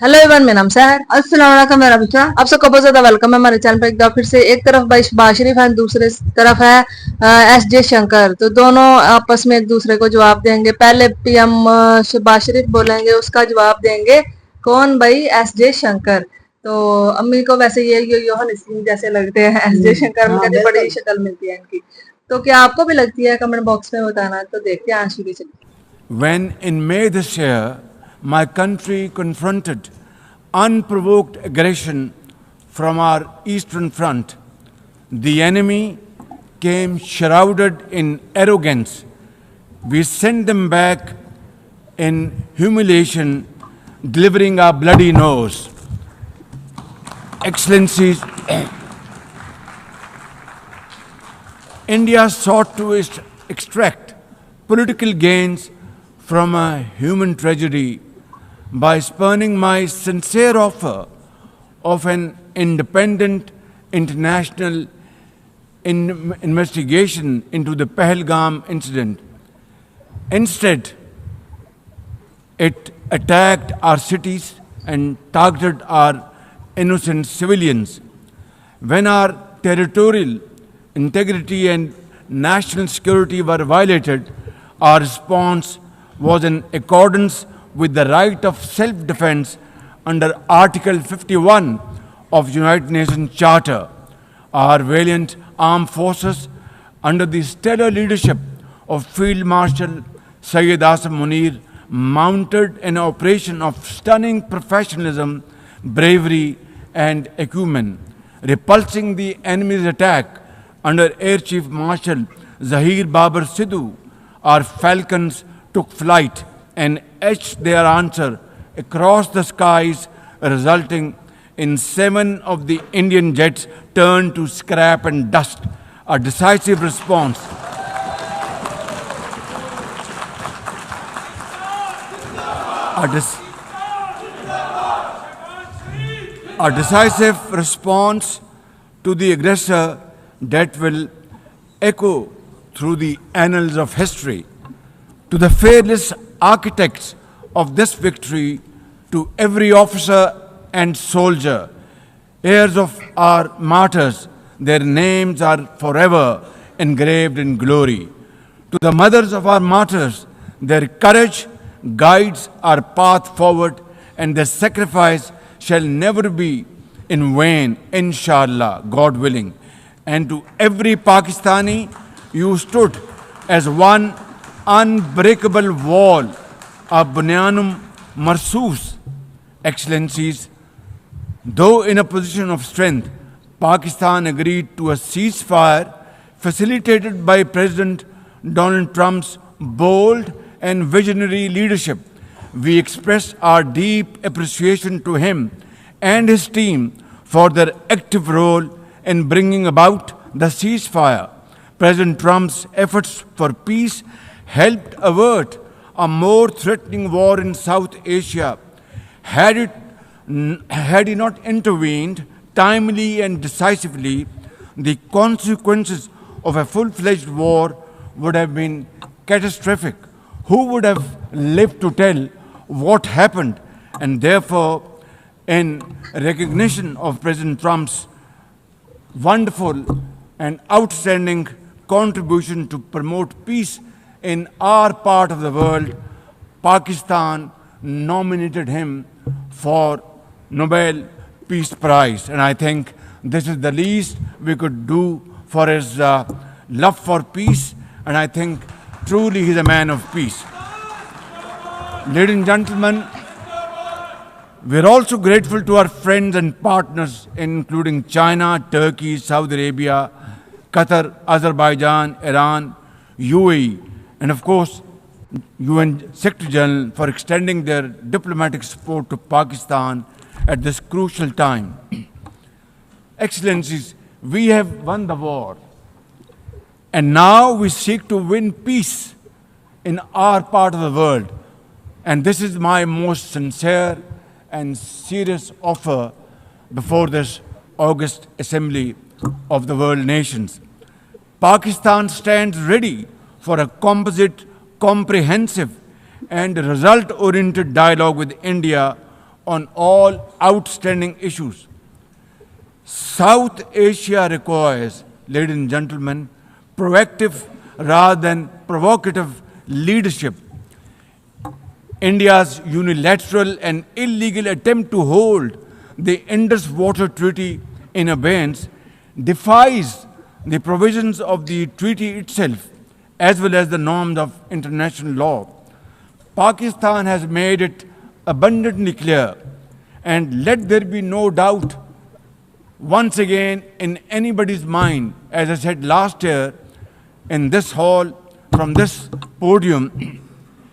Hello everyone, मेरा नाम सहर। अस्सलाम वालेकुम मेरा बच्चा, आप सबको बहुत ज्यादा वेलकम है हमारे चैनल पर। एक बार फिर से एक तरफ भाई शहबाज शरीफ है, दूसरे तरफ है एस जे शंकर। तो दोनों आपस में एक दूसरे को जवाब देंगे। पहले पीएम शहबाज शरीफ बोलेंगे, उसका जवाब देंगे कौन भाई? एस जे शंकर। तो अम्मी को वैसे ये योहन सिंह जैसे लगते हैं एस जे शंकर में, कहते बड़ी शक्ल मिलती है इनकी। तो क्या आपको भी लगती है? कमेंट बॉक्स में बताना। तो देखते हैं आंसू की चलिए। When in May this year, my country confronted unprovoked aggression from our eastern front, the enemy came shrouded in arrogance. We sent them back in humiliation, delivering our bloody nose. Excellencies, India sought to extract political gains from a human tragedy by spurning my sincere offer of an independent international investigation into the Pahalgam incident. Instead, it attacked our cities and targeted our innocent civilians. When our territorial integrity and national security were violated, our response was in accordance with the right of self-defense under Article 51 of United Nations Charter. Our valiant armed forces, under the stellar leadership of Field Marshal Syed Asim Munir, mounted an operation of stunning professionalism, bravery, and acumen. Repulsing the enemy's attack under Air Chief Marshal Zahir Babar Sidhu, our falcons took flight and etched their answer across the skies, resulting in 7 of the Indian jets turned to scrap and dust. A decisive response. A decisive response to the aggressor that will echo through the annals of history. To the fearless architects of this victory, to every officer and soldier, heirs of our martyrs, their names are forever engraved in glory. To the mothers of our martyrs, their courage guides our path forward, and their sacrifice shall never be in vain, inshallah, God willing. And to every Pakistani, you stood as one unbreakable wall, a Bunyanum Marsus. Excellencies, though in a position of strength, Pakistan agreed to a ceasefire facilitated by President Donald Trump's bold and visionary leadership. We express our deep appreciation to him and his team for their active role in bringing about the ceasefire. President Trump's efforts for peace helped avert a more threatening war in South Asia. Had he not intervened timely and decisively, the consequences of a full-fledged war would have been catastrophic. Who would have lived to tell what happened? And therefore, in recognition of President Trump's wonderful and outstanding contribution to promote peace in our part of the world, Pakistan nominated him for Nobel Peace Prize. And I think this is the least we could do for his love for peace. And I think truly he's a man of peace. Ladies and gentlemen, we're also grateful to our friends and partners, including China, Turkey, Saudi Arabia, Qatar, Azerbaijan, Iran, UAE, and of course, UN Secretary General for extending their diplomatic support to Pakistan at this crucial time. Excellencies, we have won the war, and now we seek to win peace in our part of the world. And this is my most sincere and serious offer before this August Assembly of the World Nations. Pakistan stands ready for a composite, comprehensive, and result-oriented dialogue with India on all outstanding issues. South Asia requires, ladies and gentlemen, proactive rather than provocative leadership. India's unilateral and illegal attempt to hold the Indus Water Treaty in abeyance defies the provisions of the treaty itself as well as the norms of international law. Pakistan has made it abundantly clear, and let there be no doubt once again in anybody's mind, as I said last year in this hall, from this podium,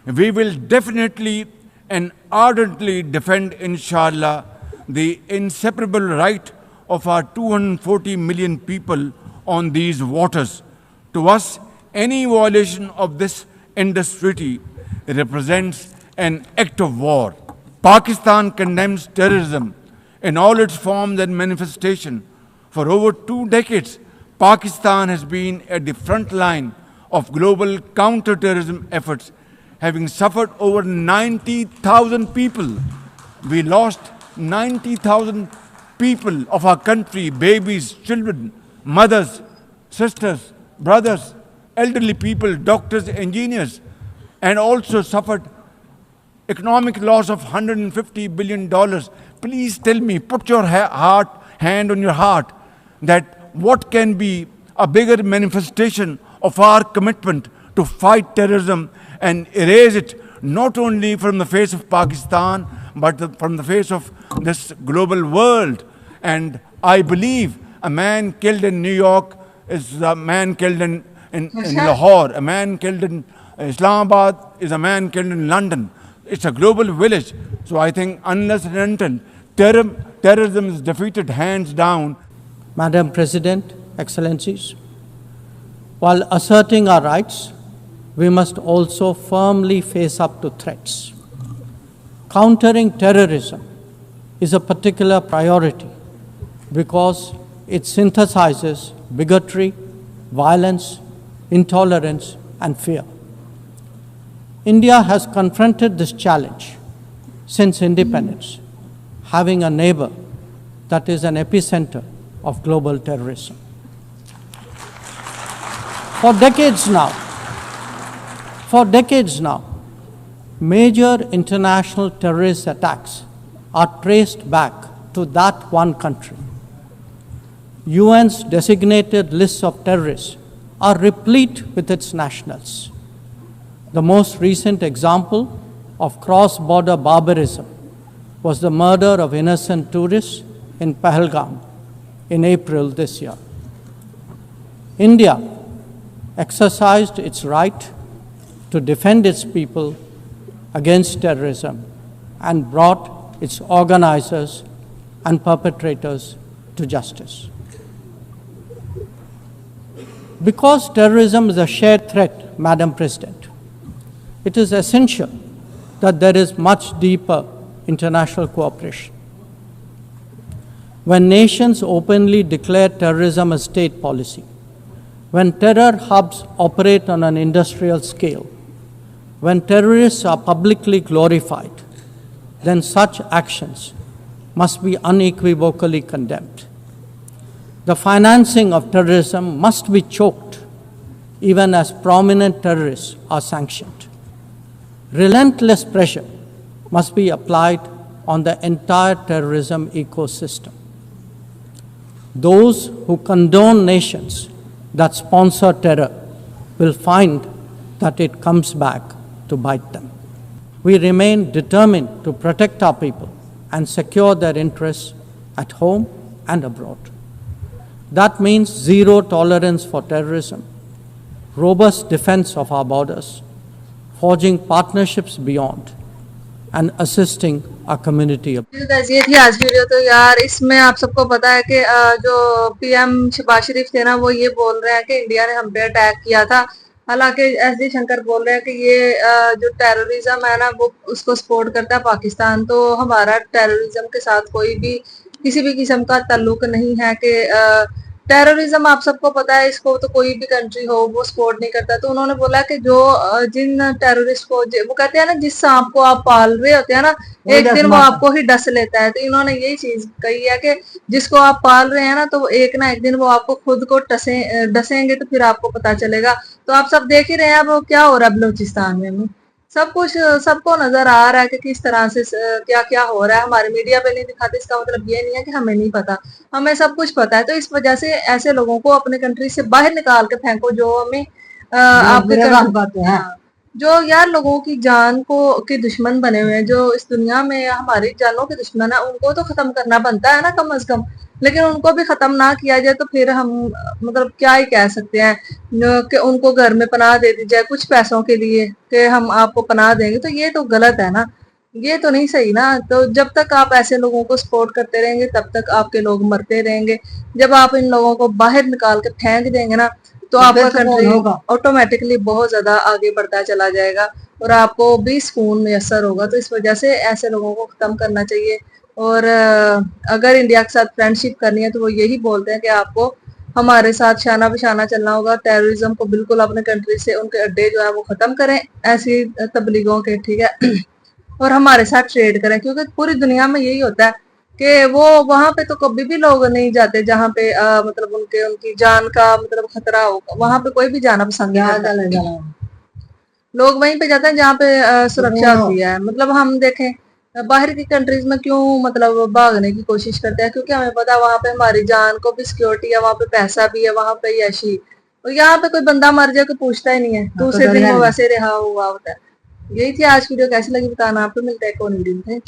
we will definitely and ardently defend, inshallah, the inseparable right of our 240 million people on these waters. To us, any violation of this Indus Treaty represents an act of war. Pakistan condemns terrorism in all its forms and manifestation. For over 2 decades, Pakistan has been at the front line of global counter-terrorism efforts, having suffered over 90,000 people. We lost 90,000 people of our country, babies, children, mothers, sisters, brothers, elderly people, doctors, engineers, and also suffered economic loss of $150 billion. Please tell me, put your hand on your heart, that what can be a bigger manifestation of our commitment to fight terrorism and erase it not only from the face of Pakistan, but from the face of this global world. And I believe a man killed in New York is a man killed in Lahore, a man killed in Islamabad is a man killed in London. It's a global village. So I think unless and until terrorism is defeated hands down. Madam President, Excellencies, while asserting our rights, we must also firmly face up to threats. Countering terrorism is a particular priority because it synthesizes bigotry, violence, intolerance, and fear. India has confronted this challenge since independence, having a neighbor that is an epicenter of global terrorism. For decades now, major international terrorist attacks are traced back to that one country. UN's designated lists of terrorists are replete with its nationals. The most recent example of cross-border barbarism was the murder of innocent tourists in Pahalgam in April this year. India exercised its right to defend its people against terrorism and brought its organizers and perpetrators to justice. Because terrorism is a shared threat, Madam President, it is essential that there is much deeper international cooperation. When nations openly declare terrorism a state policy, when terror hubs operate on an industrial scale, when terrorists are publicly glorified, then such actions must be unequivocally condemned. The financing of terrorism must be choked, even as prominent terrorists are sanctioned. Relentless pressure must be applied on the entire terrorism ecosystem. Those who condone nations that sponsor terror will find that it comes back to bite them. We remain determined to protect our people and secure their interests at home and abroad. That means zero tolerance for terrorism, robust defense of our borders, forging partnerships beyond, and assisting our community. ये थी आज की video. तो यार इसमें आप सबको पता है कि जो पीएम शहबाज शरीफ थे ना, वो ये बोल रहे हैं कि इंडिया ने हम पे अटैक किया था। हालांकि एस डी शंकर बोल रहे हैं कि ये जो टेररिज्म है ना, वो उसको सपोर्ट करता है पाकिस्तान। तो हमारा टेररिज्म के साथ कोई भी किसी भी किस्म का ताल्लुक नहीं है कि टेररिज्म आप सबको पता है, इसको तो कोई भी कंट्री हो वो सपोर्ट नहीं करता। तो उन्होंने बोला कि जो जिन टेररिस्ट को वो कहते हैं ना, जिस सांप को आप पाल रहे होते हैं ना, एक दिन वो आपको ही डस लेता है। तो इन्होंने यही चीज कही है कि जिसको आप पाल रहे हैं ना, तो एक ना एक दिन वो आपको खुद को डसेंगे, तो फिर आपको पता चलेगा। तो आप सब देख ही रहे हैं अब क्या हो रहा है बलूचिस्तान में। सब कुछ सबको नजर आ रहा है कि किस तरह से क्या क्या हो रहा है। हमारे मीडिया पे नहीं दिखाते, इसका मतलब ये नहीं है कि हमें नहीं पता, हमें सब कुछ पता है। तो इस वजह से ऐसे लोगों को अपने कंट्री से बाहर निकाल के फेंको जो हमें आपके जो यार लोगों की जान को के दुश्मन बने हुए हैं, जो इस दुनिया में हमारी जानों के दुश्मन है, उनको तो खत्म करना बनता है ना कम अज कम। लेकिन उनको भी खत्म ना किया जाए तो फिर हम मतलब क्या ही कह सकते हैं कि उनको घर में पनाह दे दी जाए कुछ पैसों के लिए कि हम आपको पनाह देंगे। तो ये तो गलत है ना, ये तो नहीं सही ना। तो जब तक आप ऐसे लोगों को सपोर्ट करते रहेंगे तब तक आपके लोग मरते रहेंगे। जब आप इन लोगों को बाहर निकाल के फेंक देंगे ना, तो आपका कंट्री ऑटोमेटिकली बहुत ज्यादा आगे बढ़ता चला जाएगा और आपको भी सुकून मैसर होगा। तो इस वजह से ऐसे लोगों को खत्म करना चाहिए। और अगर इंडिया के साथ फ्रेंडशिप करनी है तो वो यही बोलते हैं कि आपको हमारे साथ शाना बिशाना चलना होगा। टेररिज्म को बिल्कुल अपने कंट्री से उनके अड्डे जो है वो खत्म करें ऐसी तबलीगों के, ठीक है। और हमारे साथ ट्रेड करें, क्योंकि पूरी दुनिया में यही होता है कि वो वहां पे तो कभी भी लोग नहीं जाते जहाँ पे मतलब उनकी जान का मतलब खतरा होगा। वहां पे कोई भी जाना पसंद नहीं करता, लोग वहीं पे जाते हैं जहाँ पे सुरक्षा होती है। मतलब हम देखें बाहर की कंट्रीज में क्यों मतलब भागने की कोशिश करते हैं, क्योंकि हमें पता है वहां पे हमारी जान को भी सिक्योरिटी है, वहां पे पैसा भी है, वहां पे यशी। और यहाँ पे कोई बंदा मर जाए कोई पूछता ही नहीं है, दूसरे दिन वो वैसे रहा हुआ होता है। यही थी आज वीडियो, कैसी लगी बताना। आपको मिलता है कौन वीडियो में।